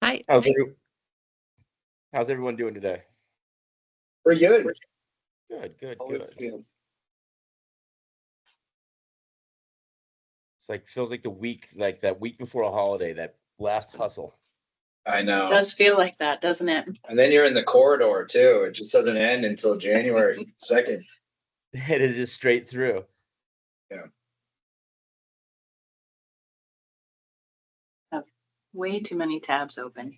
Hi. How's every, how's everyone doing today? Pretty good. Good, good, Always good. feel. It's like feels like the week, like that week before a holiday, that last hustle. I know. Does feel like that, doesn't it? And then you're in the corridor too. It just doesn't end until January 2nd. It is just straight through. Yeah. Have way too many tabs open.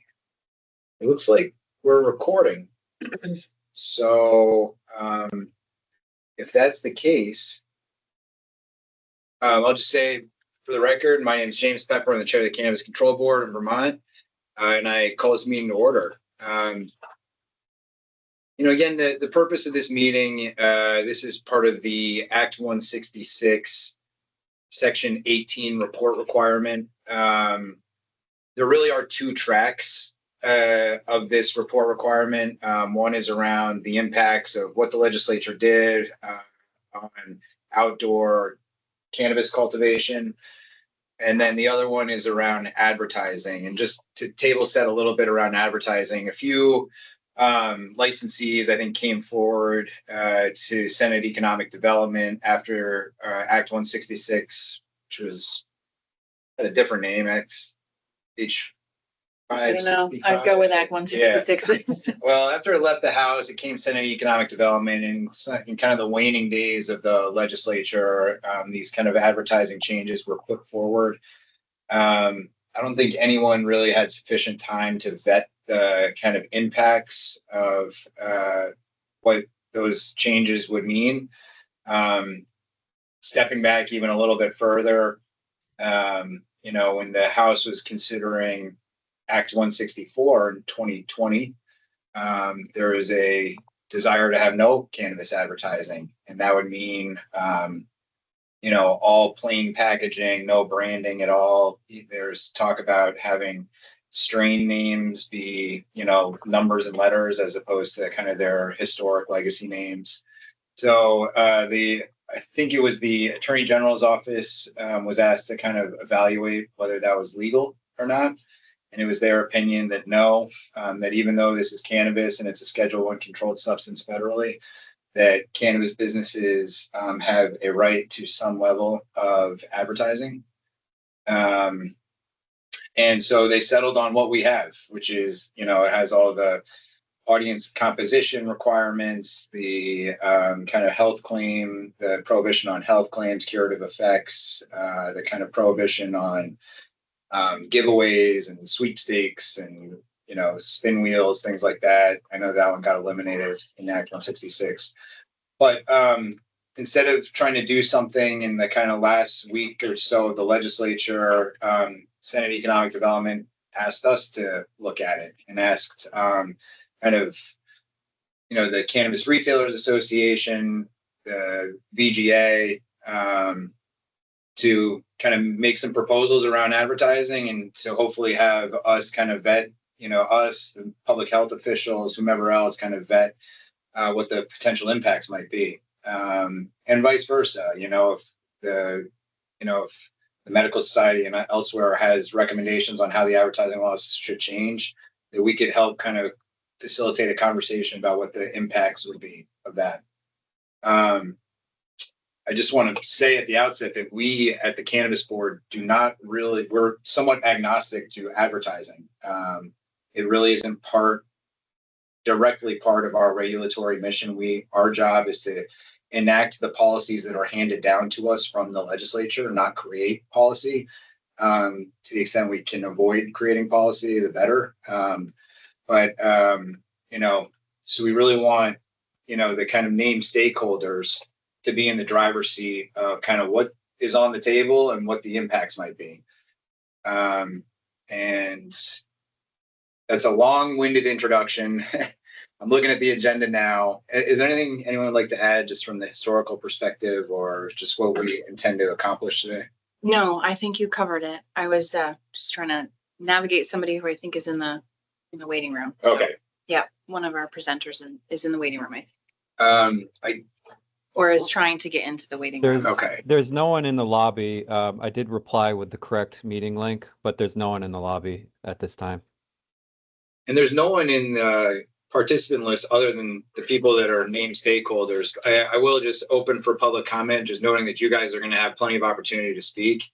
It looks like we're recording. So if that's the case, I'll just say for the record, my name is James Pepper. I'm the chair of the Cannabis Control Board in Vermont, and I call this meeting to order. Again, the purpose of this meeting, this is part of the Act 166, Section 18 report requirement. There really are two tracks of this report requirement. One is around the impacts of what the legislature did on outdoor cannabis cultivation. And then the other one is around advertising. And just to table set a little bit around advertising, a few licensees, I think, came forward to Senate Economic Development after Act 166, which was had a different name, H I don't know. I'd go with Act 166. Well, after it left the House, it came Senate Economic Development, and in kind of the waning days of the legislature, these kind of advertising changes were put forward. I don't think anyone really had sufficient time to vet the kind of impacts of what those changes would mean. Stepping back even a little bit further, when the House was considering Act 164 in 2020, there was a desire to have no cannabis advertising, and that would mean all plain packaging, no branding at all. There's talk about having strain names be, numbers and letters as opposed to kind of their historic legacy names. So I think it was the Attorney General's office was asked to kind of evaluate whether that was legal or not. And it was their opinion that no, that even though this is cannabis and it's a Schedule I controlled substance federally, that cannabis businesses have a right to some level of advertising. And so they settled on what we have, which is, it has all the audience composition requirements, the kind of health claim, the prohibition on health claims, curative effects, the kind of prohibition on giveaways and sweepstakes and, spin wheels, things like that. I know that one got eliminated in Act 166. But instead of trying to do something in the kind of last week or so of the legislature, Senate Economic Development asked us to look at it and asked the Cannabis Retailers Association, the VGA, to kind of make some proposals around advertising and to hopefully have us kind of vet, us, the public health officials, whomever else kind of vet what the potential impacts might be. And vice versa, if the medical society and elsewhere has recommendations on how the advertising laws should change, that we could help kind of facilitate a conversation about what the impacts would be of that. I just want to say at the outset that we at the Cannabis Board we're somewhat agnostic to advertising. It really isn't directly part of our regulatory mission. Our job is to enact the policies that are handed down to us from the legislature, not create policy. To the extent we can avoid creating policy, the better. So we really want, the kind of named stakeholders to be in the driver's seat of kind of what is on the table and what the impacts might be. And that's a long-winded introduction. I'm looking at the agenda now. Is there anything anyone would like to add just from the historical perspective or just what we intend to accomplish today? No, I think you covered it. I was just trying to navigate somebody who I think is in the waiting room. So, okay. Yeah, one of our presenters is in the waiting room. Or is trying to get into the waiting room. Okay. There's no one in the lobby. I did reply with the correct meeting link, but there's no one in the lobby at this time. And there's no one in the participant list other than the people that are named stakeholders. I will just open for public comment, just noting that you guys are going to have plenty of opportunity to speak.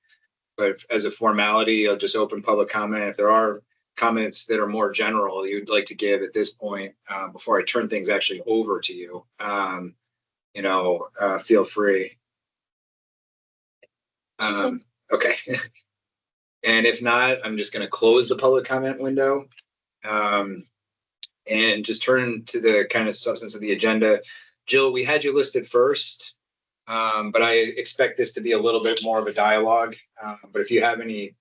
But as a formality, I'll just open public comment. If there are comments that are more general you'd like to give at this point, before I turn things actually over to you, feel free. Okay. And if not, I'm just going to close the public comment window. And just turn to the kind of substance of the agenda. Jill, we had you listed first, but I expect this to be a little bit more of a dialogue. But if you have any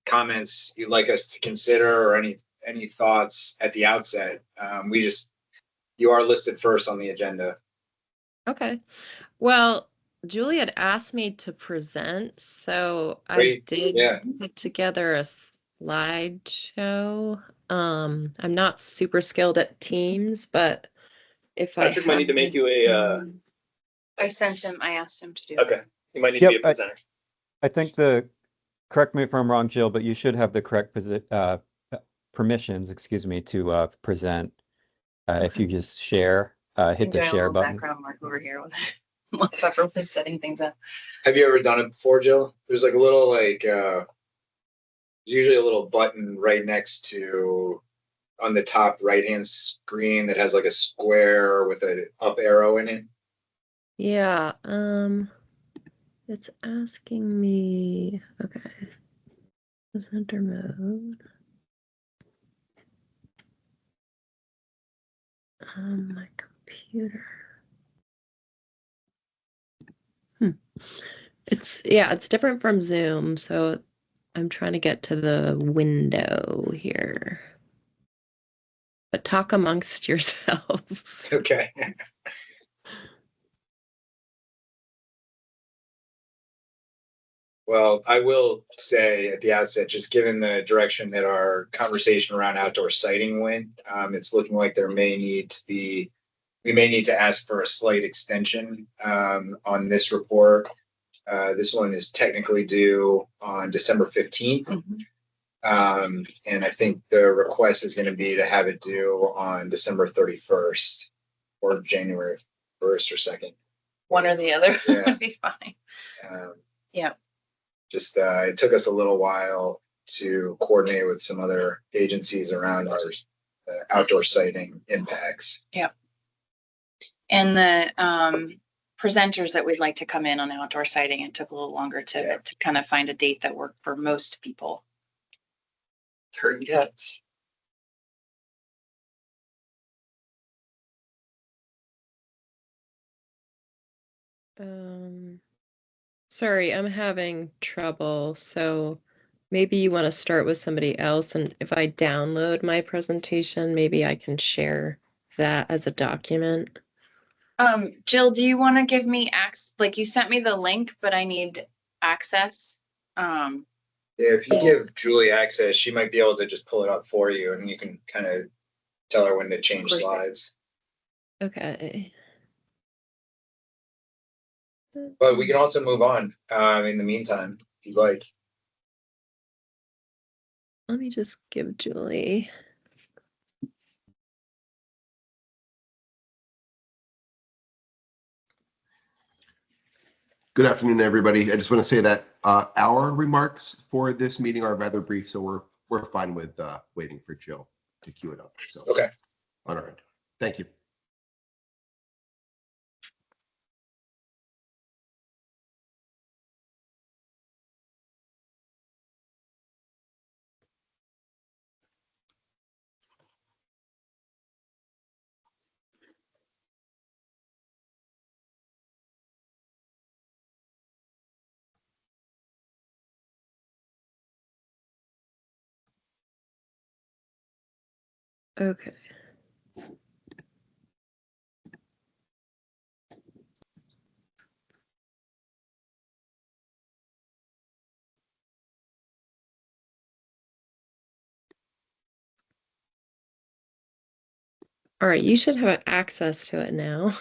comments you'd like us to consider or any thoughts at the outset, you are listed first on the agenda. Okay. Well, Julie had asked me to present, so Great. I did put together a slideshow. I'm not super skilled at Teams, but if Patrick might need to make you a. I asked him to do. Okay, you might need to be a presenter. I think correct me if I'm wrong, Jill, but you should have the correct permissions, excuse me, to present. If you just share, hit the share button. Background work over here while Pepper was setting things up. Have you ever done it before, Jill? There's like a little there's usually a little button right next to on the top right hand screen that has like a square with an up arrow in it. Yeah, it's asking me, okay, presenter mode. On my computer. It's different from Zoom, so I'm trying to get to the window here. But talk amongst yourselves. Okay. Well, I will say at the outset, just given the direction that our conversation around outdoor sighting went, it's looking like we may need to ask for a slight extension on this report. This one is technically due on December 15th. And I think the request is going to be to have it due on December 31st or January 1st or 2nd. One or the other would be fine. Yeah. Just it took us a little while to coordinate with some other agencies around our outdoor sighting impacts. Yeah. And the presenters that we'd like to come in on outdoor sighting, it took a little longer to kind of find a date that worked for most people. Turn cats. Sorry, I'm having trouble. So maybe you want to start with somebody else, and if I download my presentation, maybe I can share that as a document. Jill, do you want to give me access? Like, you sent me the link, but I need access. Yeah, if you give Julie access, she might be able to just pull it up for you, and you can kind of tell her when to change slides. Okay. But we can also move on in the meantime, if you'd like. Let me just give Julie. Good afternoon, everybody. I just want to say that our remarks for this meeting are rather brief, so we're fine with waiting for Jill to queue it up. So Okay. On our end. Thank you. Okay. All right, you should have access to it now.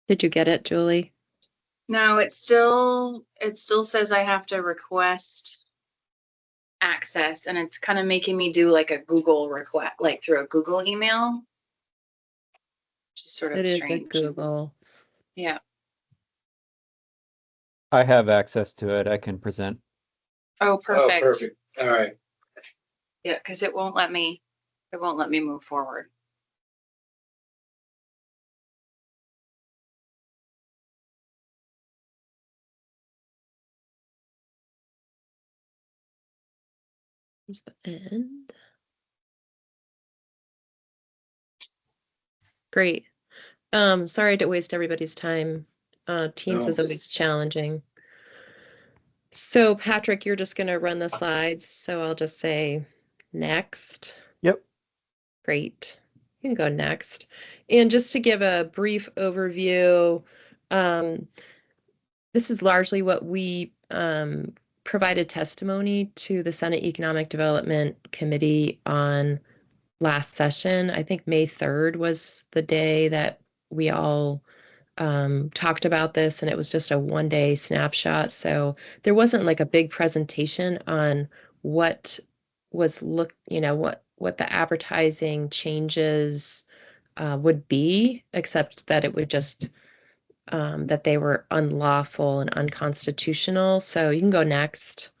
Did you get it, Julie? No, it still says I have to request access, and it's kind of making me do like a Google request, like through a Google email. Which is sort of It is a strange. Google. Yeah. I have access to it. I can present. Oh, Oh, perfect. perfect. All right. Yeah, because it won't let me move forward. Here's the end. Great. Sorry to waste everybody's time. Teams No. is always challenging. So Patrick, you're just gonna run the slides, so I'll just say next. Yep. Great. You can go next. And just to give a brief overview, this is largely what we provided testimony to the Senate Economic Development Committee on last session. I think May 3rd was the day that we all talked about this, and it was just a one-day snapshot. So there wasn't like a big presentation on what was what the advertising changes would be, except that it would just that they were unlawful and unconstitutional. So you can go next.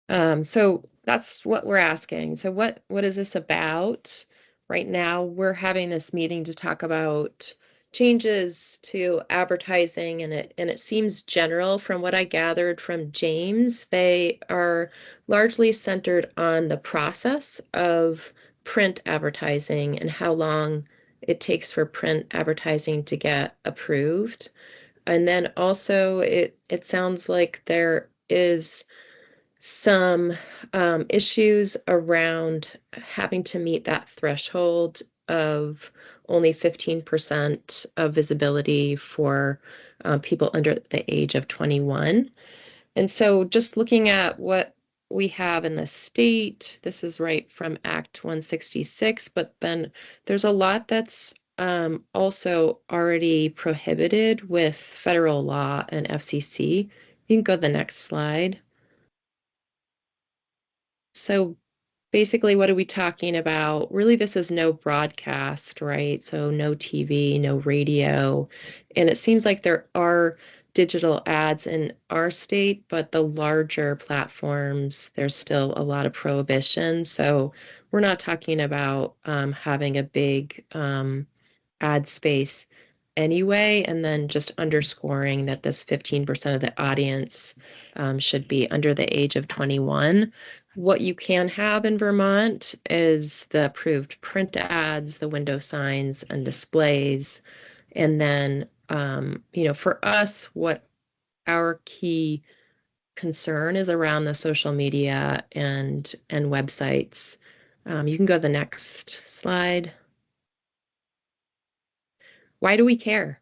So that's what we're asking. So what is this about? Right now, we're having this meeting to talk about changes to advertising, and it seems general from what I gathered from James. They are largely centered on the process of print advertising and how long it takes for print advertising to get approved. And then also it sounds like there is some issues around having to meet that threshold of only 15% of visibility for people under the age of 21. And so just looking at what we have in the state, this is right from Act 166, but then there's a lot that's also already prohibited with federal law and FCC. You can go to the next slide. So basically, what are we talking about? Really, this is no broadcast, right? So no TV, no radio. And it seems like there are digital ads in our state, but the larger platforms, there's still a lot of prohibition. So we're not talking about having a big ad space anyway, and then just underscoring that this 15% of the audience should be under the age of 21. What you can have in Vermont is the approved print ads, the window signs and displays. And then, for us, what our key concern is around the social media and websites. You can go to the next slide. Why do we care?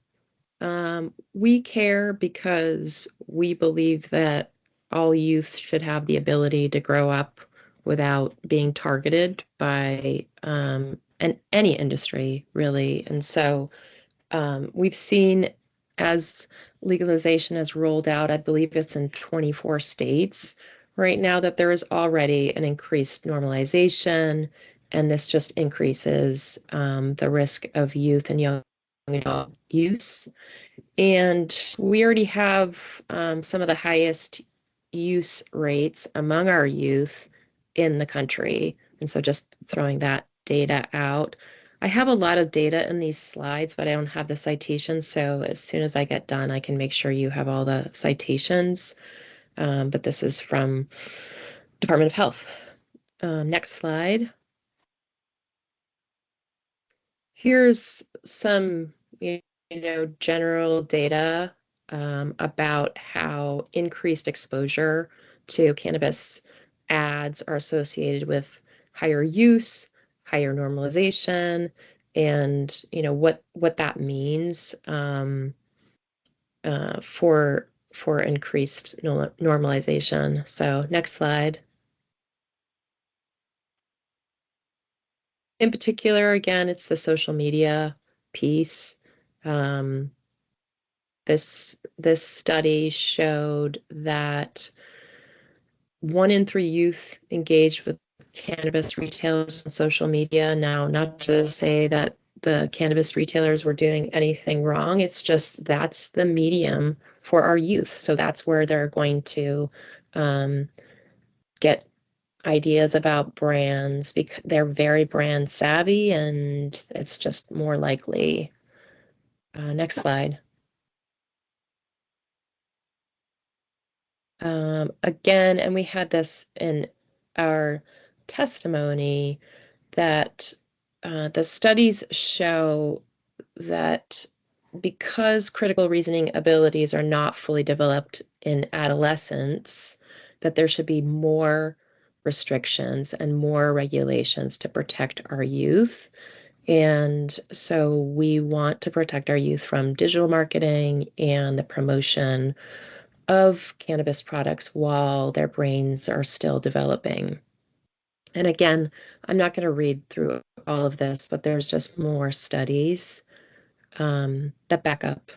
We care because we believe that all youth should have the ability to grow up without being targeted by any industry, really. And so we've seen as legalization has rolled out, I believe it's in 24 states right now, that there is already an increased normalization, and this just increases the risk of youth and young adult use. And we already have some of the highest use rates among our youth in the country. And so just throwing that data out. I have a lot of data in these slides, but I don't have the citations. So as soon as I get done, I can make sure you have all the citations. But this is from Department of Health. Next slide. Here's some, general data about how increased exposure to cannabis ads are associated with higher use, higher normalization, and what that means for increased normalization. So next slide. In particular, again, it's the social media piece. This study showed that 1 in 3 youth engaged with cannabis retailers on social media. Now, not to say that the cannabis retailers were doing anything wrong. It's just that's the medium for our youth. So that's where they're going to get ideas about brands because they're very brand savvy, and it's just more likely. Next slide. Again, and we had this in our testimony, that the studies show that because critical reasoning abilities are not fully developed in adolescence, that there should be more restrictions and more regulations to protect our youth. And so we want to protect our youth from digital marketing and the promotion of cannabis products while their brains are still developing. And again, I'm not going to read through all of this, but there's just more studies that back up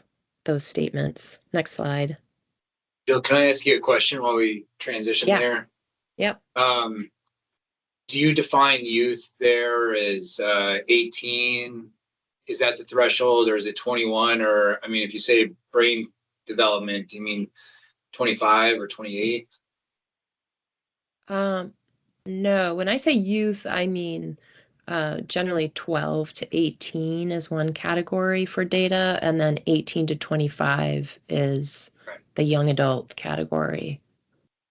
those statements. Next slide. Jill, can I ask you a question while we transition Yeah. there? Yep. Do you define youth there as 18? Is that the threshold, or is it 21? Or, I mean, if you say brain development, do you mean 25 or 28? No, when I say youth, I mean generally 12 to 18 is one category for data, and then 18 to 25 is the young adult category.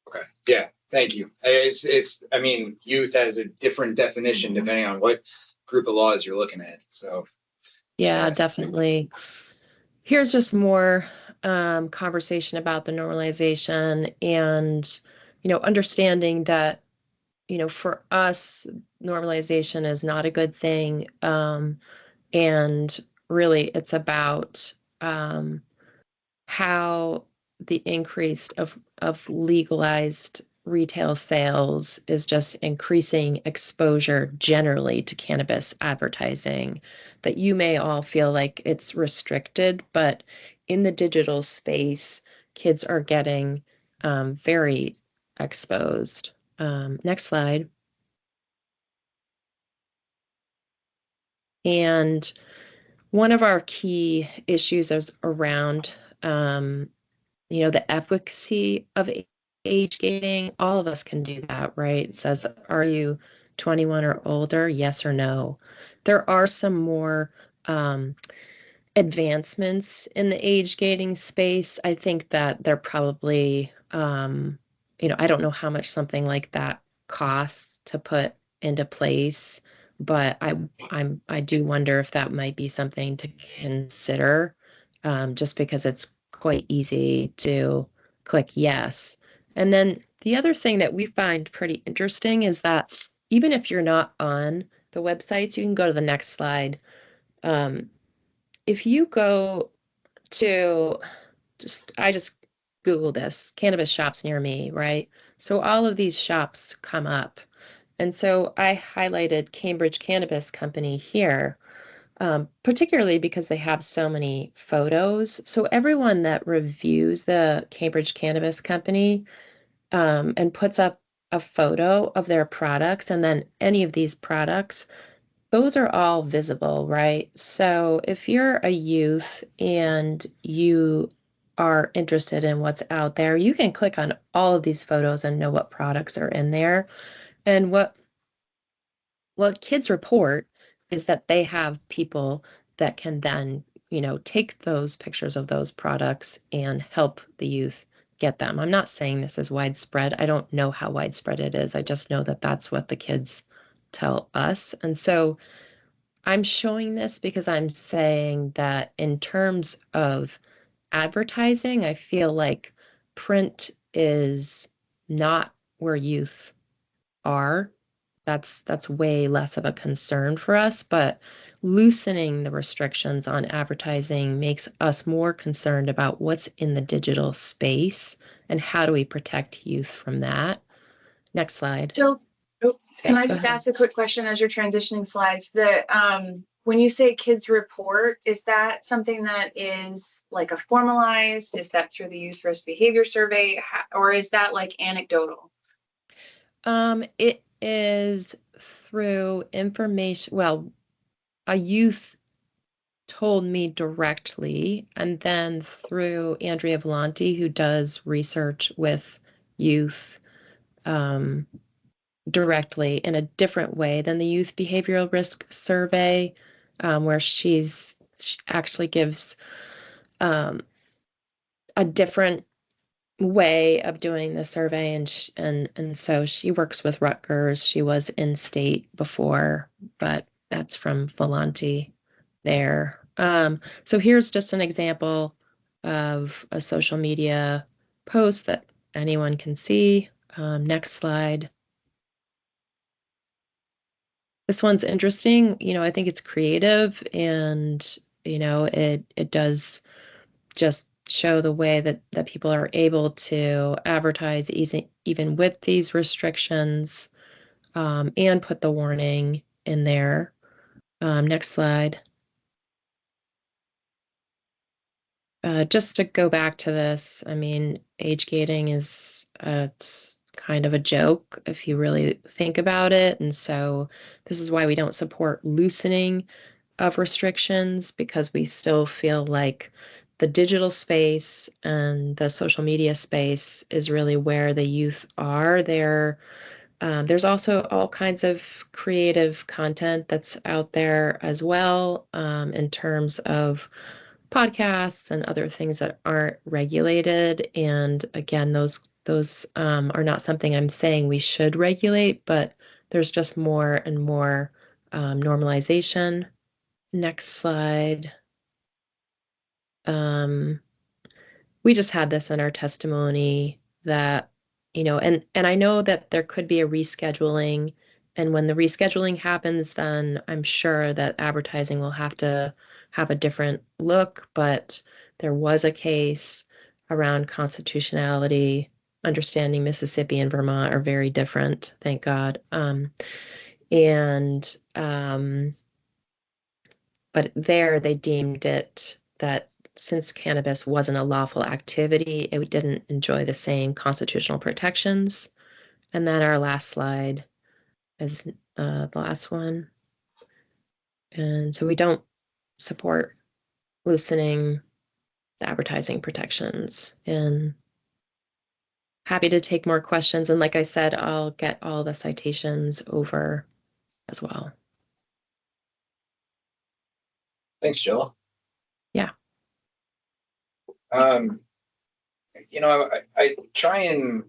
Okay. Yeah. Thank you. I mean, youth has a different definition depending on what group of laws you're looking at. So, Yeah, definitely. Here's just more conversation about the normalization and, understanding that, for us, normalization is not a good thing. And really, it's about how the increase of legalized retail sales is just increasing exposure generally to cannabis advertising, that you may all feel like it's restricted, but in the digital space, kids are getting very exposed. Next slide. And one of our key issues is around the efficacy of age gating. All of us can do that, right? It says, are you 21 or older? Yes or no. There are some more advancements in the age gating space. I think that they're probably, I don't know how much something like that costs to put into place, but I do wonder if that might be something to consider, just because it's quite easy to click yes. And then the other thing that we find pretty interesting is that even if you're not on the websites, you can go to the next slide. If you go to I just Google this, cannabis shops near me, right? So all of these shops come up. And so I highlighted Cambridge Cannabis Company here, particularly because they have so many photos. So everyone that reviews the Cambridge Cannabis Company and puts up a photo of their products, and then any of these products, those are all visible, right? So if you're a youth and you are interested in what's out there, you can click on all of these photos and know what products are in there. And what kids report is that they have people that can then, take those pictures of those products and help the youth get them. I'm not saying this is widespread. I don't know how widespread it is. I just know that that's what the kids tell us. And so I'm showing this because I'm saying that in terms of advertising, I feel like print is not where youth are. That's way less of a concern for us, but loosening the restrictions on advertising makes us more concerned about what's in the digital space and how do we protect youth from that. Next slide. Jill, Okay, can I go just ahead. ask a quick question as you're transitioning slides? when you say kids report, is that something that is like a formalized, is that through the youth risk behavior survey, or is that like anecdotal? It is through information, well, a youth told me directly, and then through Andrea Volante, who does research with youth directly in a different way than the youth behavioral risk survey, where she actually gives a different way of doing the survey, and so she works with Rutgers. She was in state before, but that's from Volante there. So here's just an example of a social media post that anyone can see. Next slide. This one's interesting. I think it's creative, and it does just show the way that people are able to advertise even with these restrictions, and put the warning in there. Next slide. Just to go back to this, I mean, age gating is it's kind of a joke if you really think about it. And so this is why we don't support loosening of restrictions, because we still feel like the digital space and the social media space is really where the youth are. There's also all kinds of creative content that's out there as well, in terms of podcasts and other things that aren't regulated. And again, those are not something I'm saying we should regulate, but there's just more and more normalization. Next slide. We just had this in our testimony that, and I know that there could be a rescheduling, and when the rescheduling happens, then I'm sure that advertising will have to have a different look, but there was a case around constitutionality. Understanding Mississippi and Vermont are very different, thank God. And but there they deemed it that since cannabis wasn't a lawful activity, it didn't enjoy the same constitutional protections. And then our last slide is the last one. And so we don't support loosening the advertising protections. And happy to take more questions. And like I said, I'll get all the citations over as well. Thanks, Jill. Yeah. I try and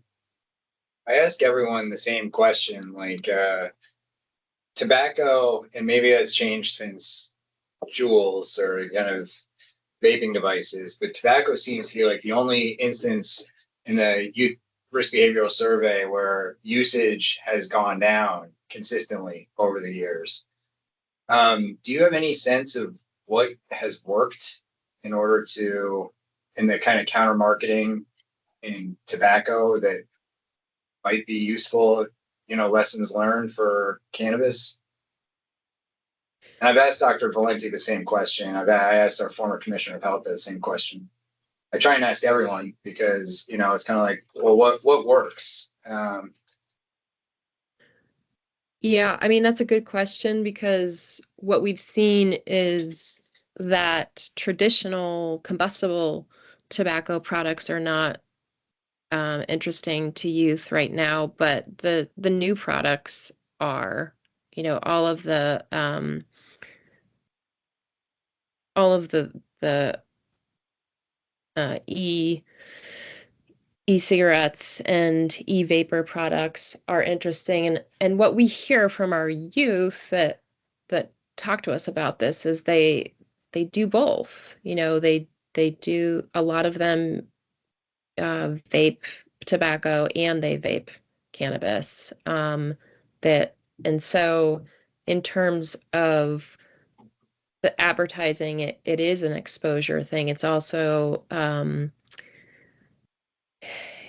I ask everyone the same question, like tobacco, and maybe that's changed since Juuls or kind of vaping devices, but tobacco seems to be like the only instance in the youth risk behavioral survey where usage has gone down consistently over the years. Do you have any sense of what has worked in order to, in the kind of counter marketing in tobacco that might be useful, lessons learned for cannabis? And I've asked Dr. Valenti the same question. I asked our former commissioner of health the same question. I try and ask everyone because, it's kind of like, well, what works? Yeah, I mean, that's a good question, because what we've seen is that traditional combustible tobacco products are not interesting to youth right now, but the new products are, all of the e-cigarettes and e-vapor products are interesting. And what we hear from our youth that talk to us about this is they do both. They do, a lot of them vape tobacco and they vape cannabis. And so in terms of the advertising, it is an exposure thing. It's also that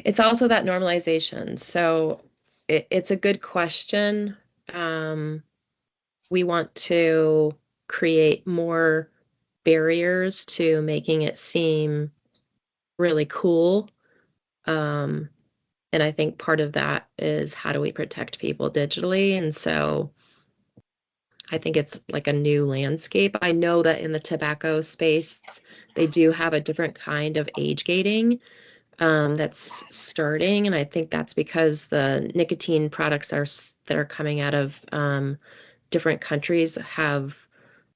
normalization. So it's a good question. We want to create more barriers to making it seem really cool. And I think part of that is how do we protect people digitally? And so I think it's like a new landscape. I know that in the tobacco space, they do have a different kind of age gating that's starting. And I think that's because the nicotine products that are coming out of different countries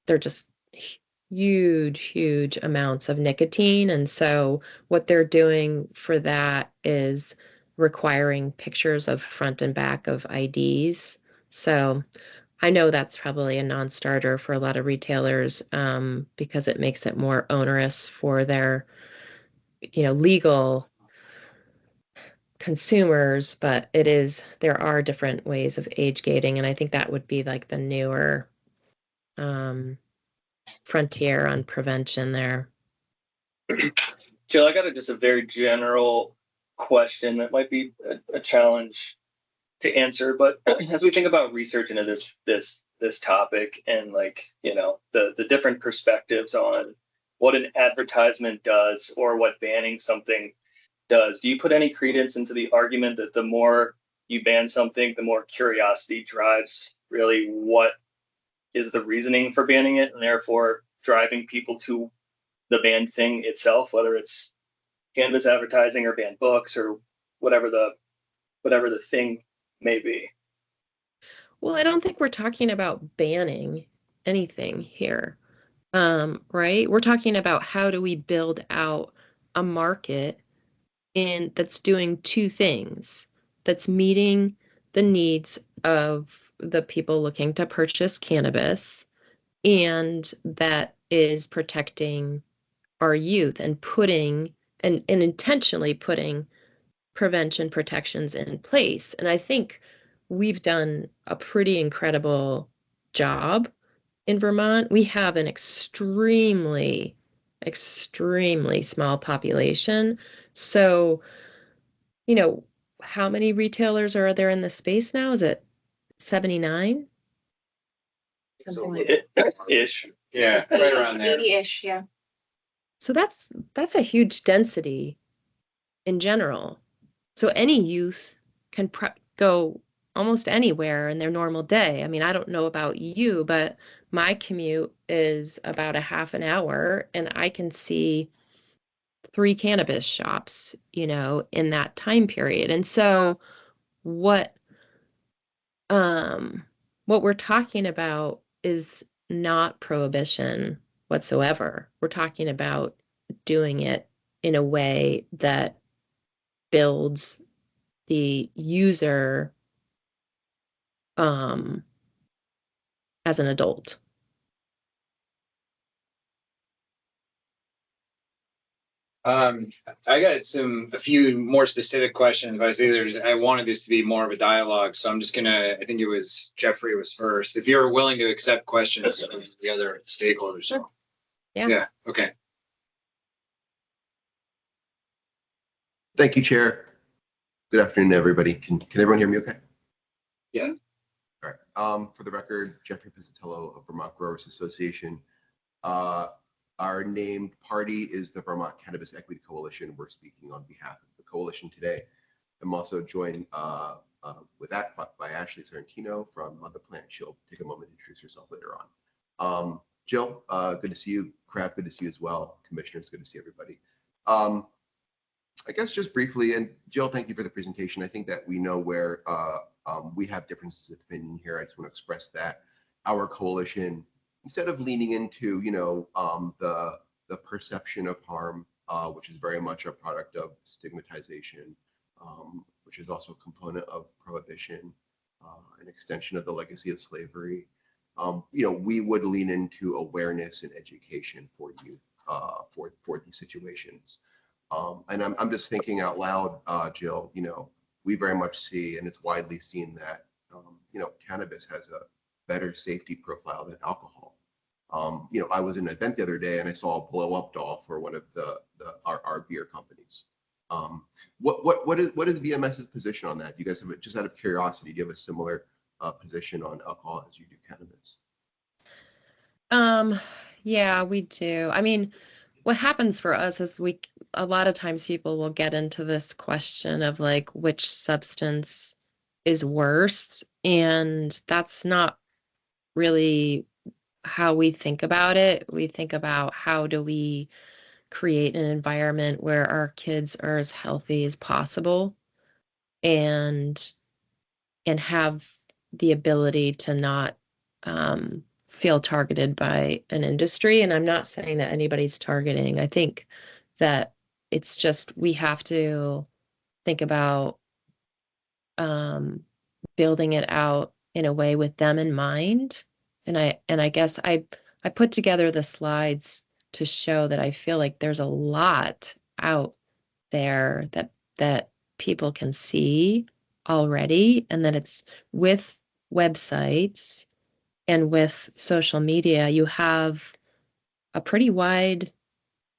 they're just huge amounts of nicotine. And so what they're doing for that is requiring pictures of front and back of IDs. So I know that's probably a non-starter for a lot of retailers because it makes it more onerous for their, legal consumers, but there are different ways of age gating, and I think that would be like the newer frontier on prevention there. Jill, I got just a very general question that might be a challenge to answer, but as we think about research into this topic and the different perspectives on what an advertisement does or what banning something does, do you put any credence into the argument that the more you ban something, the more curiosity drives really what is the reasoning for banning it, and therefore driving people to the banned thing itself, whether it's cannabis advertising or banned books or whatever the thing may be? Well, I don't think we're talking about banning anything here, right? We're talking about how do we build out a market that's doing two things, that's meeting the needs of the people looking to purchase cannabis, and that is protecting our youth and intentionally putting prevention protections in place. And I think we've done a pretty incredible job in Vermont. We have an extremely small population. So, how many retailers are there in the space now? Is it 79? Something like that. Ish. Yeah, right around there. 80-ish, yeah. So that's a huge density in general. So any youth can go almost anywhere in their normal day. I mean, I don't know about you, but my commute is about a half an hour, and I can see 3 cannabis shops, in that time period. And so what we're talking about is not prohibition whatsoever. We're talking about doing it in a way that builds the user as an adult. I got a few more specific questions, but I wanted this to be more of a dialogue, so I'm just gonna, I think it was Jeffrey was first. If you're willing to accept questions from the other stakeholders. Sure. Yeah. Yeah, okay. Thank you, Chair. Good afternoon, everybody. Can everyone hear me okay? Yeah. All right. For the record, Jeffrey Pizzatello of Vermont Growers Association. Our named party is the Vermont Cannabis Equity Coalition. We're speaking on behalf of the coalition today. I'm also joined with that by Ashley Sorrentino from The Plant. She'll take a moment to introduce herself later on. Jill, good to see you. Kraft, good to see you as well. Commissioners, good to see everybody. I guess just briefly, and Jill, thank you for the presentation. I think that we know where we have differences of opinion here. I just want to express that our coalition, instead of leaning into, the perception of harm, which is very much a product of stigmatization, which is also a component of prohibition, an extension of the legacy of slavery. We would lean into awareness and education for youth for these situations. And I'm just thinking out loud, Jill, we very much see, and it's widely seen that, cannabis has a better safety profile than alcohol. I was in an event the other day and I saw a blow up doll for one of our beer companies. What is VMS's position on that? You guys have, just out of curiosity, do you have a similar position on alcohol as you do cannabis? Yeah, we do. I mean, what happens for us is a lot of times people will get into this question of like which substance is worse, and that's not really how we think about it. We think about how do we create an environment where our kids are as healthy as possible and have the ability to not feel targeted by an industry. And I'm not saying that anybody's targeting. I think that it's just we have to think about um, building it out in a way with them in mind. And I guess I put together the slides to show that I feel like there's a lot out there that people can see already, and that it's with websites and with social media, you have a pretty wide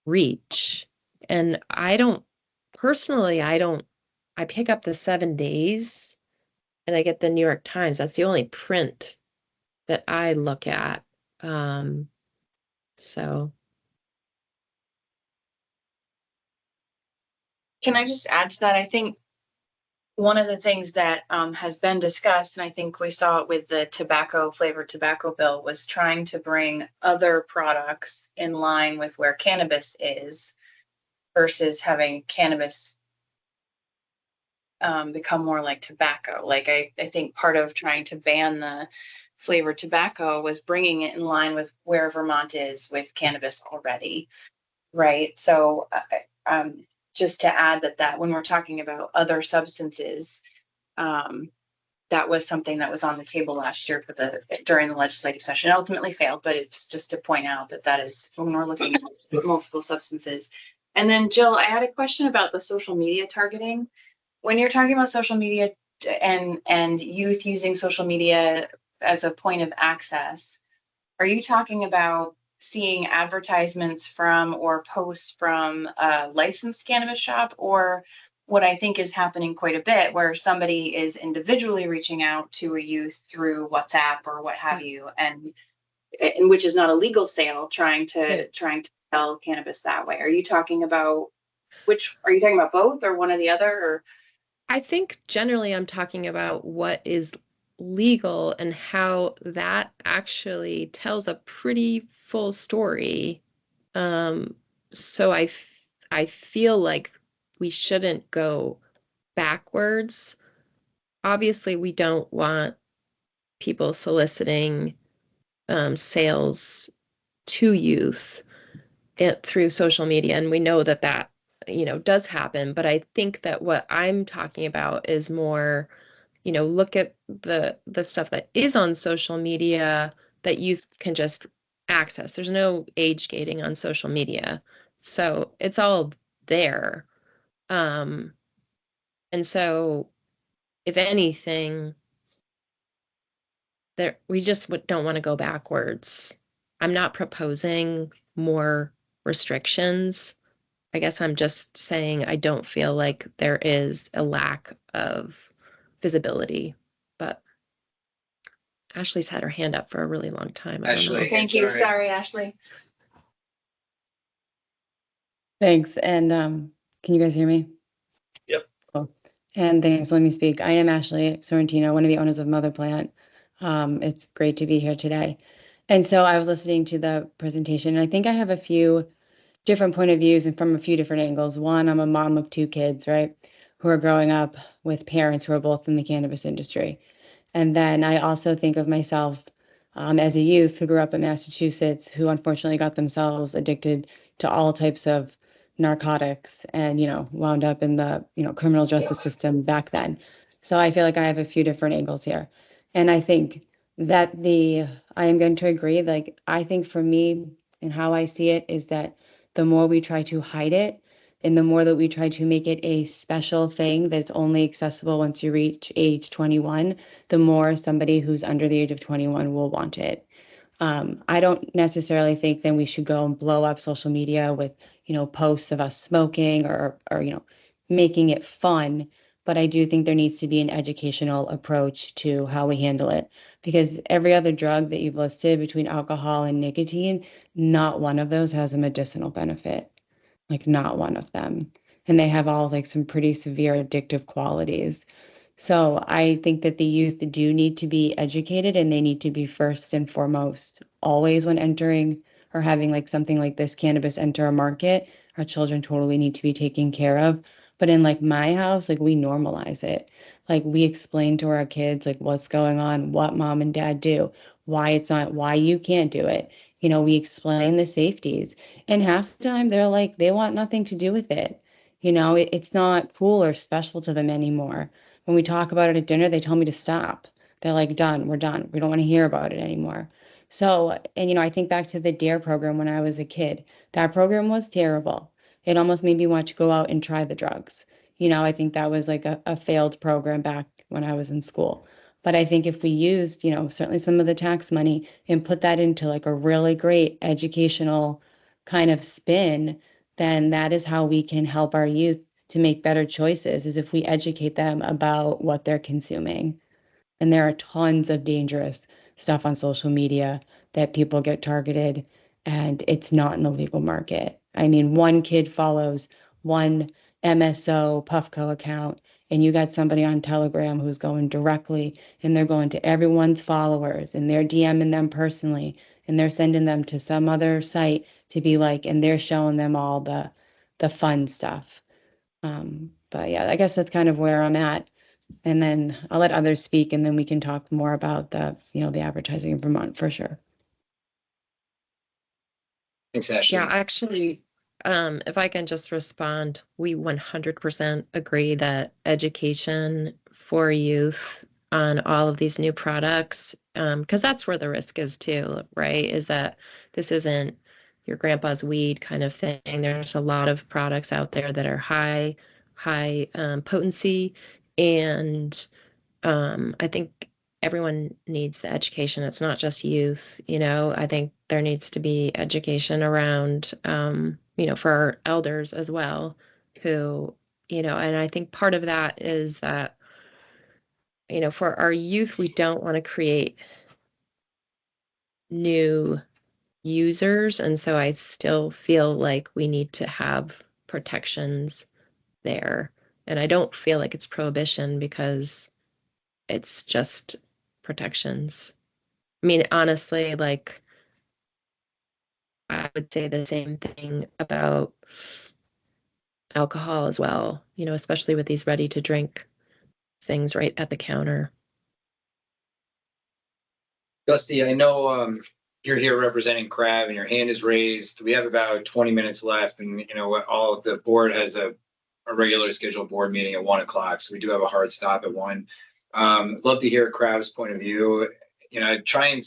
reach. And I pick up the 7 days and I get the New York Times. That's the only print that I look at. Um, so Can I just add to that? I think one of the things that has been discussed, and I think we saw it with the flavored tobacco bill, was trying to bring other products in line with where cannabis is versus having cannabis become more like tobacco. Like I think part of trying to ban the flavored tobacco was bringing it in line with where Vermont is with cannabis already, right? So just to add that when we're talking about other substances, that was something that was on the table last year during the legislative session. It ultimately failed, but it's just to point out that is when we're looking at multiple substances. And then Jill, I had a question about the social media targeting. When you're talking about social media and youth using social media as a point of access, are you talking about seeing advertisements from or posts from a licensed cannabis shop, or what I think is happening quite a bit where somebody is individually reaching out to a youth through WhatsApp or what have you, and which is not a legal sale, trying to sell cannabis that way? Are you talking about both or one or the other, or? I think generally I'm talking about what is legal and how that actually tells a pretty full story. So I feel like we shouldn't go backwards. Obviously, we don't want people soliciting sales to youth through social media, and we know that does happen. But I think that what I'm talking about is more, look at the stuff that is on social media that youth can just access. There's no age gating on social media, so it's all there. Um, and so, if anything, we just don't want to go backwards. I'm not proposing more restrictions. I guess I'm just saying I don't feel like there is a lack of visibility. But Ashley's had her hand up for a really long time. I don't know. Ashley. Thank you. Sorry, Ashley. Thanks. And can you guys hear me? Yep. Cool. And thanks. Let me speak. I am Ashley Sorrentino, one of the owners of Mother Plant. It's great to be here today. And so I was listening to the presentation, and I think I have a few different point of views and from a few different angles. One, I'm a mom of 2 kids, right, who are growing up with parents who are both in the cannabis industry. And then I also think of myself as a youth who grew up in Massachusetts, who unfortunately got themselves addicted to all types of narcotics and, wound up in the, criminal justice system back then. So I feel like I have a few different angles here. And I think that I am going to agree, like, I think for me and how I see it is that the more we try to hide it, and the more that we try to make it a special thing that's only accessible once you reach age 21, the more somebody who's under the age of 21 will want it. I don't necessarily think then we should go and blow up social media with, posts of us smoking or making it fun. but I do think there needs to be an educational approach to how we handle it, because every other drug that you've listed between alcohol and nicotine, not one of those has a medicinal benefit, like not one of them. And they have all like some pretty severe addictive qualities. So I think that the youth do need to be educated, and they need to be first and foremost always when entering or having like something like this cannabis enter a market. Our children totally need to be taken care of. But in like my house, like we normalize it. Like we explain to our kids like what's going on, what mom and dad do, why it's not, why you can't do it. You know, we explain the safeties. And half the time they're like, they want nothing to do with it. You know, it's not cool or special to them anymore. When we talk about it at dinner, they tell me to stop. They're like, done, we're done. We don't want to hear about it anymore. So, and you know, I think back to the DARE program when I was a kid. That program was terrible. It almost made me want to go out and try the drugs. You know, I think that was like a failed program back when I was in school. But I think if we used, you know, certainly some of the tax money and put that into like a really great educational kind of spin, then that is how we can help our youth to make better choices, is if we educate them about what they're consuming. And there are tons of dangerous stuff on social media that people get targeted, and it's not in the legal market. I mean, one kid follows one MSO Puffco account, and you got somebody on Telegram who's going directly, and they're going to everyone's followers, and they're DMing them personally, and they're sending them to some other site to be like, and they're showing them all the fun stuff. But yeah, I guess that's kind of where I'm at. And then I'll let others speak, and then we can talk more about the, you know, the advertising in Vermont for sure. Thanks, Ashley. Yeah, actually, if I can just respond, we 100% agree that education for youth on all of these new products, because that's where the risk is too, right? Is that this isn't your grandpa's weed kind of thing. There's a lot of products out there that are high potency, and I think everyone needs the education. It's not just youth, you know. I think there needs to be education around, you know, for our elders as well, who, you know, and I think part of that is that, you know, for our youth, we don't want to create new users. And so I still feel like we need to have protections there. And I don't feel like it's prohibition, because it's just protections. I mean, honestly, like I would say the same thing about alcohol as well, you know, especially with these ready to drink things right at the counter. Dusty, I know you're here representing Crab and your hand is raised. We have about 20 minutes left, and you know all the board has a regularly scheduled board meeting at 1:00, so we do have a hard stop at 1. Love to hear Crab's point of view. You know, try and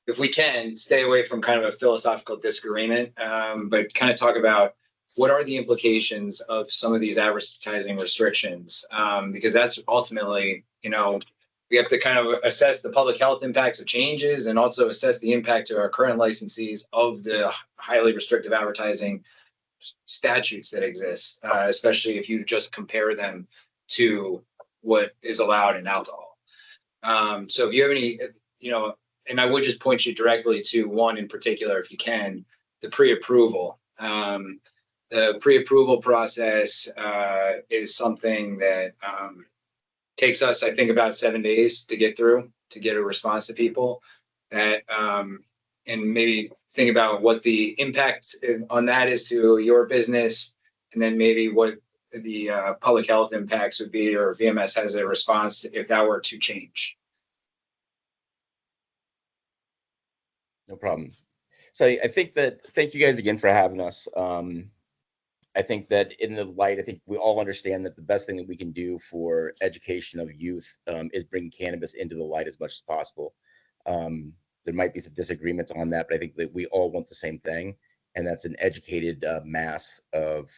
if we can stay away from kind of a philosophical disagreement, but kind of talk about what are the implications of some of these advertising restrictions, because that's ultimately, you know, we have to kind of assess the public health impacts of changes and also assess the impact to our current licensees of the highly restrictive advertising statutes that exist, especially if you just compare them to what is allowed in alcohol. So if you have any, you know, and I would just point you directly to one in particular, if you can, the pre-approval. The pre-approval process is something that takes us, I think, about 7 days to get through, to get a response to people. That and maybe think about what the impact on that is to your business, and then maybe what the public health impacts would be, or if VMS has a response if that were to change. No problem. So I think that, thank you guys again for having us. I think that in the light, I think we all understand that the best thing that we can do for education of youth is bring cannabis into the light as much as possible. There might be some disagreements on that, but I think that we all want the same thing, and that's an educated mass of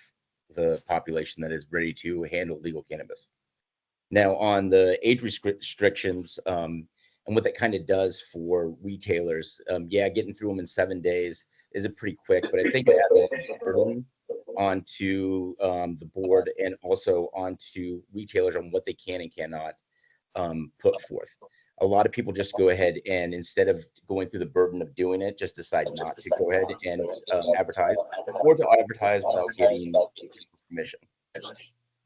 the population that is ready to handle legal cannabis. Now, on the age restrictions, and what that kind of does for retailers, yeah, getting through them in 7 days is a pretty quick, but I think it adds a burden onto the board and also onto retailers on what they can and cannot put forth. A lot of people just go ahead and instead of going through the burden of doing it, just decide not to go ahead and advertise or to advertise without getting permission.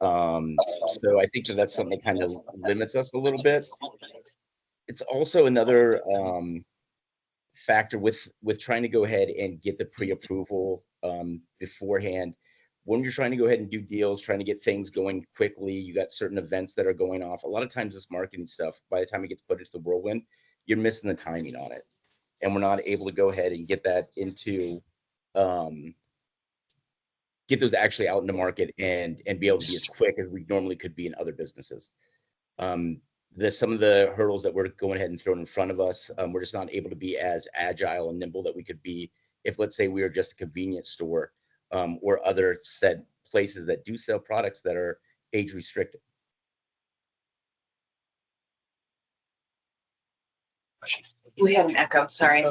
So I think that that's something that kind of limits us a little bit. It's also another factor with trying to go ahead and get the pre-approval beforehand. When you're trying to go ahead and do deals, trying to get things going quickly, you got certain events that are going off. A lot of times this marketing stuff, by the time it gets put into the whirlwind, you're missing the timing on it. And we're not able to go ahead and get that into, get those actually out in the market and be able to be as quick as we normally could be in other businesses. Some of the hurdles that we're going ahead and throwing in front of us, we're just not able to be as agile and nimble that we could be if, let's say, we were just a convenience store or other said places that do sell products that are age restricted. We have an echo, sorry.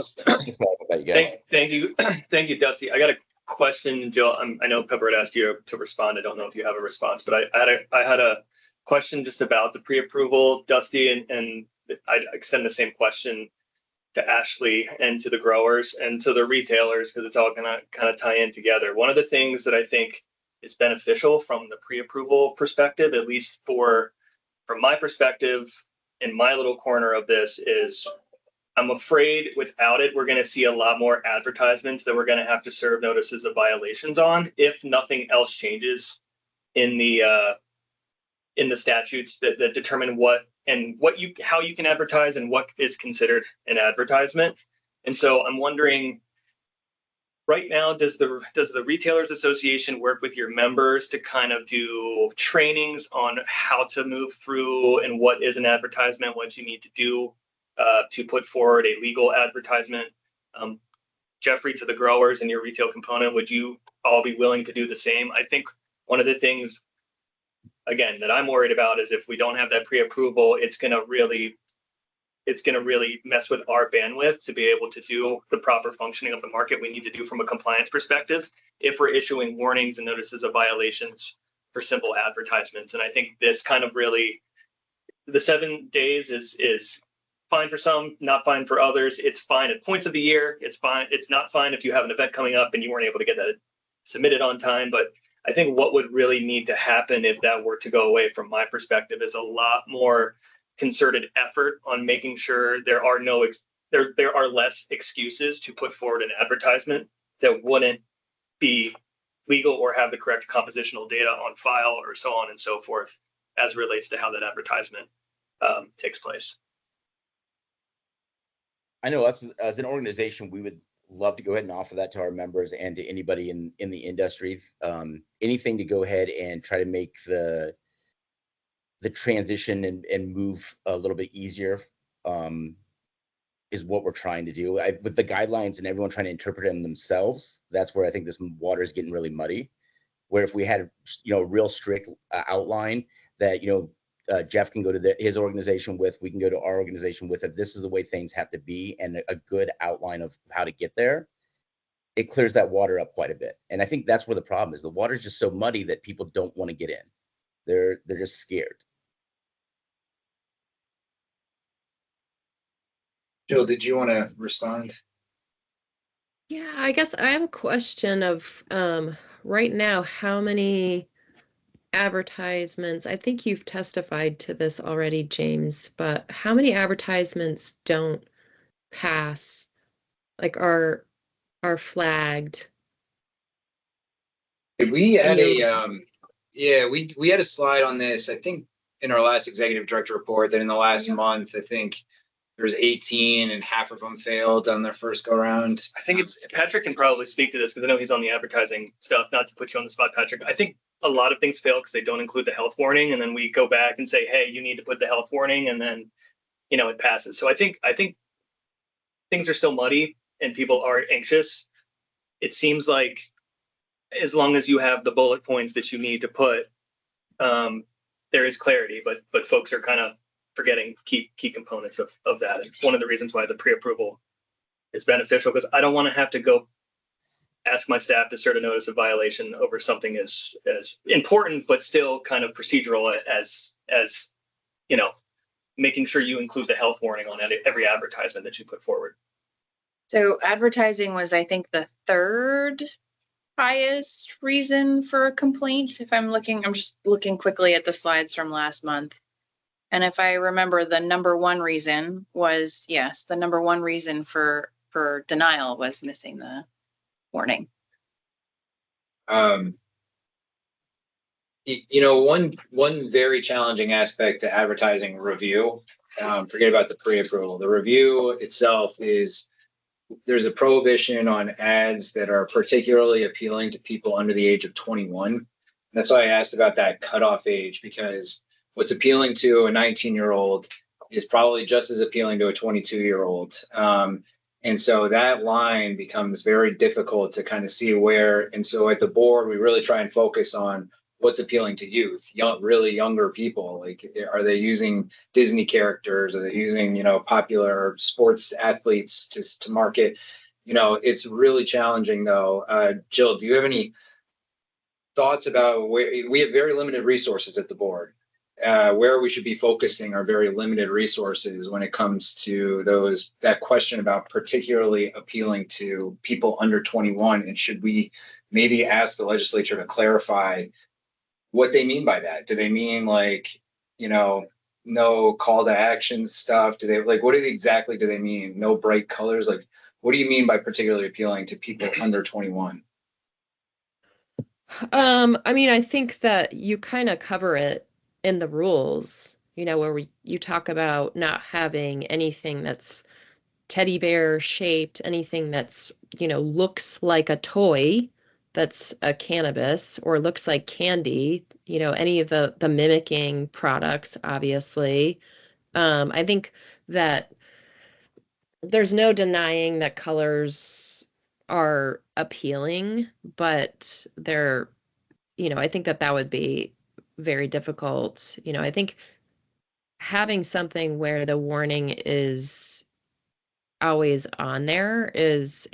Thank you, thank you, Dusty. I got a question, Jill. I know Pepper had asked you to respond. I don't know if you have a response, but I had a question just about the pre-approval, Dusty, and I extend the same question to Ashley and to the growers and to the retailers because it's all gonna kind of tie in together. One of the things that I think is beneficial from the pre-approval perspective, at least from my perspective in my little corner of this, is I'm afraid without it, we're going to see a lot more advertisements that we're going to have to serve notices of violations on if nothing else changes in the statutes that determine how you can advertise and what is considered an advertisement. And so I'm wondering, right now, does the Retailers Association work with your members to kind of do trainings on how to move through and what is an advertisement, what you need to do to put forward a legal advertisement? Jeffrey, to the growers and your retail component, would you all be willing to do the same? I think one of the things, again, that I'm worried about is if we don't have that pre-approval, it's going to really mess with our bandwidth to be able to do the proper functioning of the market we need to do from a compliance perspective if we're issuing warnings and notices of violations for simple advertisements. And I think this kind of really, the 7 days is fine for some, not fine for others. It's fine at points of the year. It's fine. It's not fine if you have an event coming up and you weren't able to get that submitted on time. But I think what would really need to happen if that were to go away, from my perspective, is a lot more concerted effort on making sure there are less excuses to put forward an advertisement that wouldn't be legal or have the correct compositional data on file or so on and so forth as relates to how that advertisement takes place. I know us as an organization, we would love to go ahead and offer that to our members and to anybody in the industry. Anything to go ahead and try to make the transition and move a little bit easier is what we're trying to do. With the guidelines and everyone trying to interpret them themselves, that's where I think this water is getting really muddy. Where if we had, a real strict outline that, Jeff can go to his organization with, we can go to our organization with it. This is the way things have to be, and a good outline of how to get there. It clears that water up quite a bit. And I think that's where the problem is. The water is just so muddy that people don't want to get in. They're just scared. Jill, did you want to respond? Yeah, I guess I have a question of right now, how many advertisements, I think you've testified to this already, James, but how many advertisements don't pass, like are flagged? We had we had a slide on this, I think, in our last executive director report, that in the last month, I think there's 18 and half of them failed on their first go round. I think Patrick can probably speak to this because I know he's on the advertising stuff. Not to put you on the spot, Patrick. I think a lot of things fail because they don't include the health warning, and then we go back and say, hey, you need to put the health warning, and then it passes. So I think things are still muddy and people are anxious. It seems like as long as you have the bullet points that you need to put, there is clarity, but folks are kind of forgetting key components of that. And one of the reasons why the pre-approval is beneficial, because I don't want to have to go ask my staff to serve a notice of violation over something as important, but still kind of procedural as making sure you include the health warning on every advertisement that you put forward. So advertising was, I think, the third highest reason for a complaint. If I'm just looking quickly at the slides from last month. And if I remember, the number one reason was, yes, the number one reason for denial was missing the warning. One very challenging aspect to advertising review, forget about the pre-approval. The review itself is, there's a prohibition on ads that are particularly appealing to people under the age of 21. That's why I asked about that cutoff age, because what's appealing to a 19-year-old is probably just as appealing to a 22-year-old. And so that line becomes very difficult to kind of see where. And so at the board, we really try and focus on what's appealing to youth, really younger people. Like, are they using Disney characters? Are they using, popular sports athletes to market? It's really challenging though. Jill, do you have any thoughts about where we have very limited resources at the board? Where we should be focusing our very limited resources when it comes to that question about particularly appealing to people under 21, and should we maybe ask the legislature to clarify what they mean by that? Do they mean no call to action stuff? Do they what exactly do they mean? No bright colors? What do you mean by particularly appealing to people under 21? I think that you kind of cover it in the rules, where you talk about not having anything that's teddy bear shaped, anything that's, looks like a toy that's a cannabis or looks like candy, any of the mimicking products, obviously. I think that there's no denying that colors are appealing, but they're, I think that would be very difficult. I think having something where the warning is always on there is,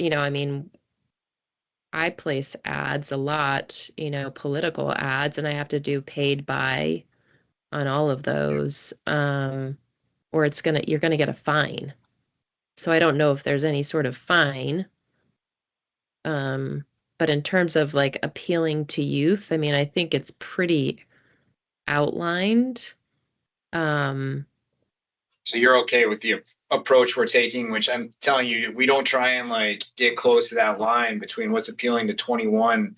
I place ads a lot, political ads, and I have to do paid by on all of those, or you're gonna get a fine. So I don't know if there's any sort of fine. But in terms of appealing to youth, I think it's pretty outlined. So you're okay with the approach we're taking, which I'm telling you, we don't try and get close to that line between what's appealing to 21,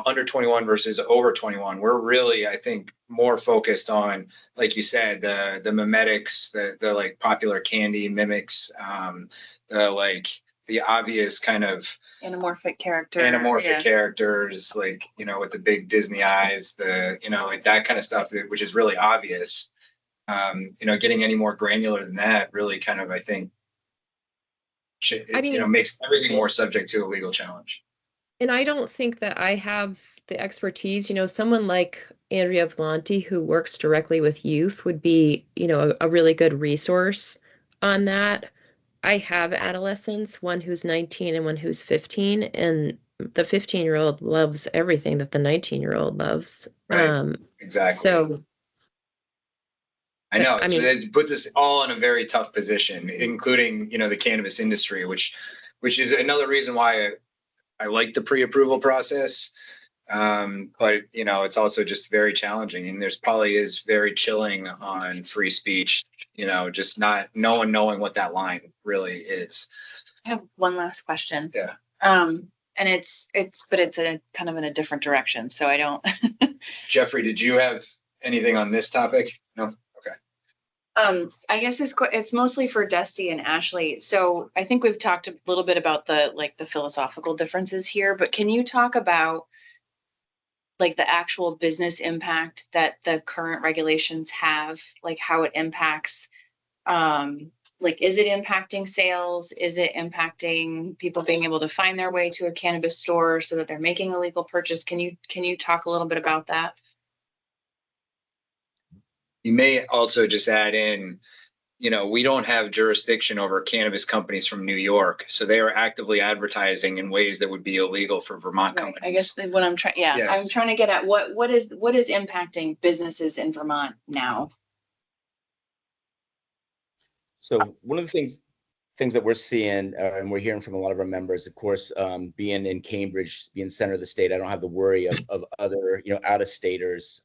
under 21 versus over 21. We're really, I think, more focused on, like you said, the mimetics, the popular candy mimics, the obvious kind of Anamorphic character. Characters, with the big Disney eyes, that kind of stuff, which is really obvious. Getting any more granular than that really kind of, I think, makes everything more subject to a legal challenge. And I don't think that I have the expertise. Someone like Andrea Vlanti, who works directly with youth, would be, a really good resource on that. I have adolescents, one who's 19 and one who's 15, and the 15-year-old loves everything that the 19-year-old loves. Right. Exactly. So I know it puts us all in a very tough position, including, the cannabis industry, which is another reason why I like the pre-approval process. But it's also just very challenging, and there's probably is very chilling on free speech, just no one knowing what that line really is. I have one last question. Yeah. And it's a kind of in a different direction. So I don't. Jeffrey, did you have anything on this topic? No. I guess it's mostly for Dusty and Ashley. So I think we've talked a little bit about the philosophical differences here, but can you talk about the actual business impact that the current regulations have, how it impacts, is it impacting sales? Is it impacting people being able to find their way to a cannabis store so that they're making a legal purchase? Can you talk a little bit about that? You may also just add in, you know, we don't have jurisdiction over cannabis companies from New York, so they are actively advertising in ways that would be illegal for Vermont Right, companies. I guess what I'm trying, yeah, I'm Yes. trying to get at what is impacting businesses in Vermont now? So one of the things that we're seeing and we're hearing from a lot of our members, of course, being in Cambridge, being center of the state, I don't have the worry of other, out of staters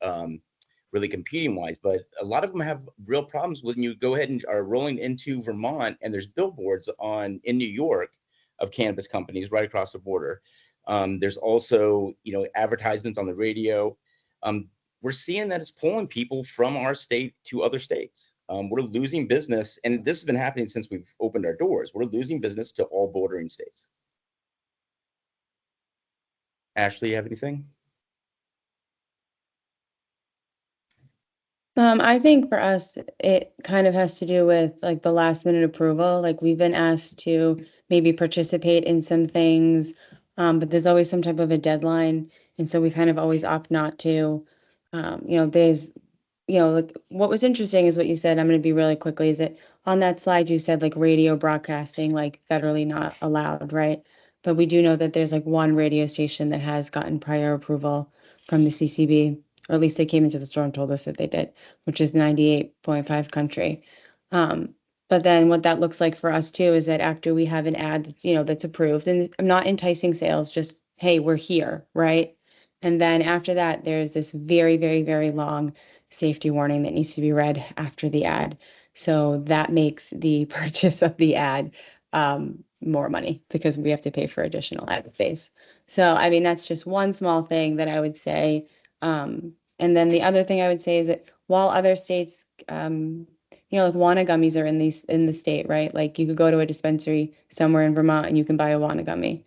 really competing wise, but a lot of them have real problems when you go ahead and are rolling into Vermont and there's billboards in New York of cannabis companies right across the border. There's also, advertisements on the radio. We're seeing that it's pulling people from our state to other states. We're losing business, and this has been happening since we've opened our doors. We're losing business to all bordering states. Ashley, you have anything? I think for us, it kind of has to do with like the last minute approval. Like we've been asked to maybe participate in some things, but there's always some type of a deadline. And so we kind of always opt not to. There's, like what was interesting is what you said. I'm going to be really quickly is that on that slide you said like radio broadcasting, like federally not allowed, right? But we do know that there's like one radio station that has gotten prior approval from the CCB, or at least they came into the store and told us that they did, which is 98.5 country. But then what that looks like for us too is that after we have an ad that's, that's approved, and I'm not enticing sales, just, hey, we're here, right? And then after that, there's this very, very, very long safety warning that needs to be read after the ad. So that makes the purchase of the ad more money because we have to pay for additional ad space. So, I mean, that's just one small thing that I would say. And then the other thing I would say is that while other states, like Wana gummies are in the state, right? Like you could go to a dispensary somewhere in Vermont and you can buy a Wana gummy.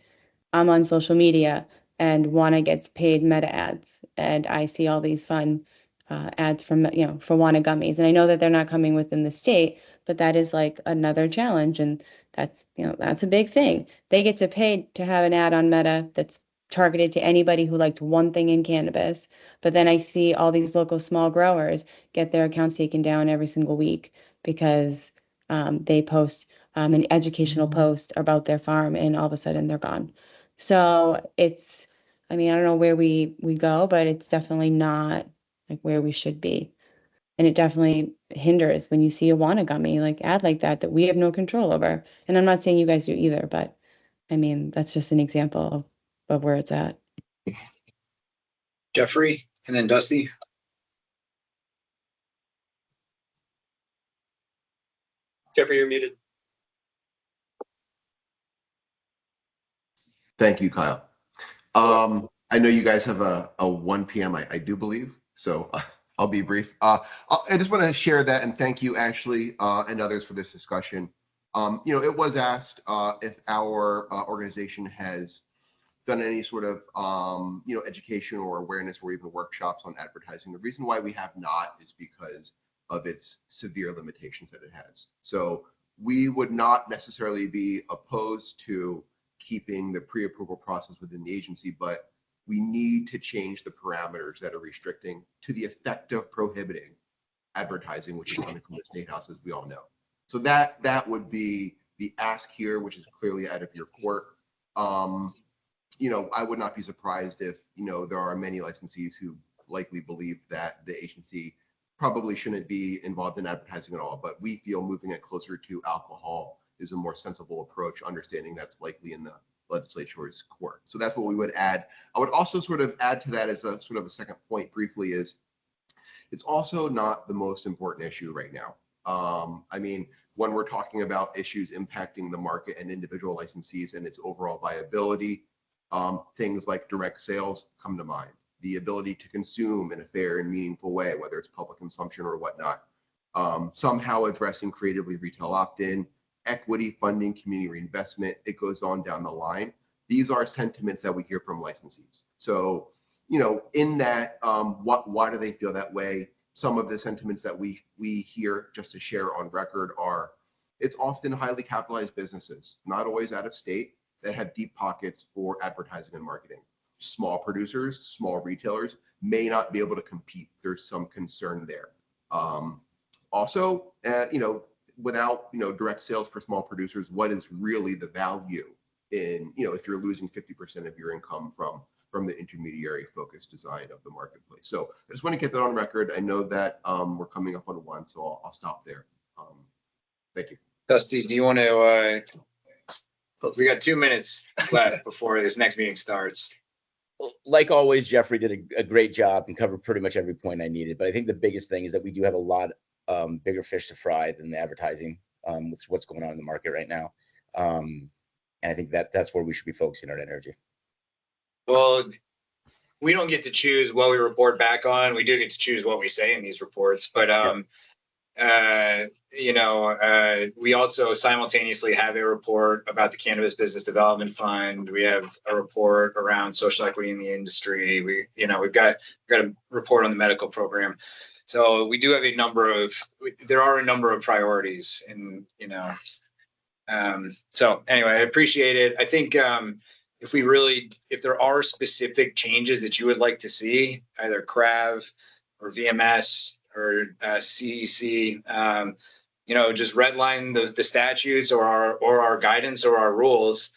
I'm on social media and Wana gets paid meta ads, and I see all these fun ads from for Wana gummies, and I know that they're not coming within the state, but that is like another challenge, and that's that's a big thing. They get to pay to have an ad on Meta that's targeted to anybody who liked one thing in cannabis, but then I see all these local small growers get their accounts taken down every single week because they post an educational post about their farm, and all of a sudden they're gone. So it's, I mean, I don't know where we go, but it's definitely not like where we should be. And it definitely hinders when you see a Wana gummy like ad like that we have no control over. And I'm not saying you guys do either, but I mean, that's just an example of where it's at. Jeffrey, and then Dusty. Jeffrey, you're muted. Thank you, Kyle. I know you guys have a 1 p.m. I do believe, so I'll be brief. I just want to share that and thank you, Ashley, and others for this discussion. It was asked if our organization has done any sort of education or awareness or even workshops on advertising. The reason why we have not is because of its severe limitations that it has. So we would not necessarily be opposed to keeping the pre-approval process within the agency, but we need to change the parameters that are restricting to the effect of prohibiting advertising, which is coming from the State House, as we all know. So that would be the ask here, which is clearly out of your court. I would not be surprised if, there are many licensees who likely believe that the agency probably shouldn't be involved in advertising at all, but we feel moving it closer to alcohol is a more sensible approach, understanding that's likely in the legislature's court. So that's what we would add. I would also sort of add to that as a sort of a second point briefly is it's also not the most important issue right now. I mean, when we're talking about issues impacting the market and individual licensees and its overall viability, things like direct sales come to mind. The ability to consume in a fair and meaningful way, whether it's public consumption or whatnot. Somehow addressing creatively retail opt-in, equity funding, community reinvestment, it goes on down the line. These are sentiments that we hear from licensees. So, in that, why do they feel that way? Some of the sentiments that we hear, just to share on record, are it's often highly capitalized businesses, not always out of state, that have deep pockets for advertising and marketing. Small producers, small retailers may not be able to compete. There's some concern there. Also, without, you know, direct sales for small producers, what is really the value in, you know, if you're losing 50% of your income from the intermediary focused design of the marketplace. So I just want to get that on record. I know that we're coming up on 1, so I'll stop there. Thank you. Dusty, do you want to, we got 2 minutes left before this next meeting starts. Like always, Jeffrey did a great job and covered pretty much every point I needed. But I think the biggest thing is that we do have a lot bigger fish to fry than the advertising with what's going on in the market right now. And I think that's where we should be focusing our energy. Well, we don't get to choose what we report back on. We do get to choose what we say in these reports, but you know, we also simultaneously have a report about the Cannabis Business Development Fund. We have a report around social equity in the industry. We've got a report on the medical program. So we do have there are a number of priorities, and you know, so anyway, I appreciate it. I think if there are specific changes that you would like to see, either CRAV or VMS or CEC, you know, just redline the statutes or our guidance or our rules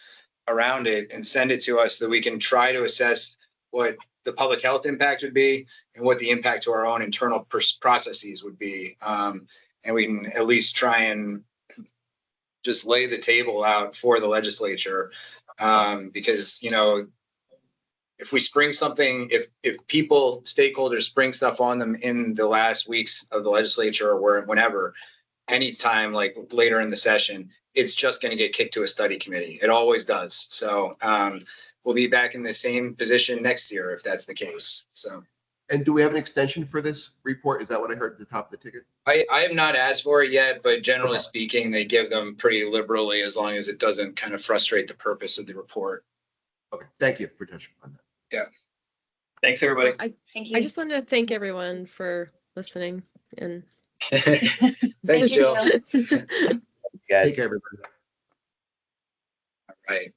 around it and send it to us so that we can try to assess what the public health impact would be and what the impact to our own internal processes would be. And we can at least try and just lay the table out for the legislature. Because, you know, if we spring something, if people, stakeholders spring stuff on them in the last weeks of the legislature or whenever, anytime like later in the session, it's just going to get kicked to a study committee. It always does. So we'll be back in the same position next year if that's the case. So. And do we have an extension for this report? Is that what I heard at the top of the ticket? I have not asked for it yet, but generally speaking, they give them pretty liberally as long as it doesn't kind of frustrate the purpose of the report. Okay, thank you for touching on that. Yeah. Thanks, everybody. Thank you. I just wanted to thank everyone for listening and Thanks, Jill. Guys. Take care, everybody. All right.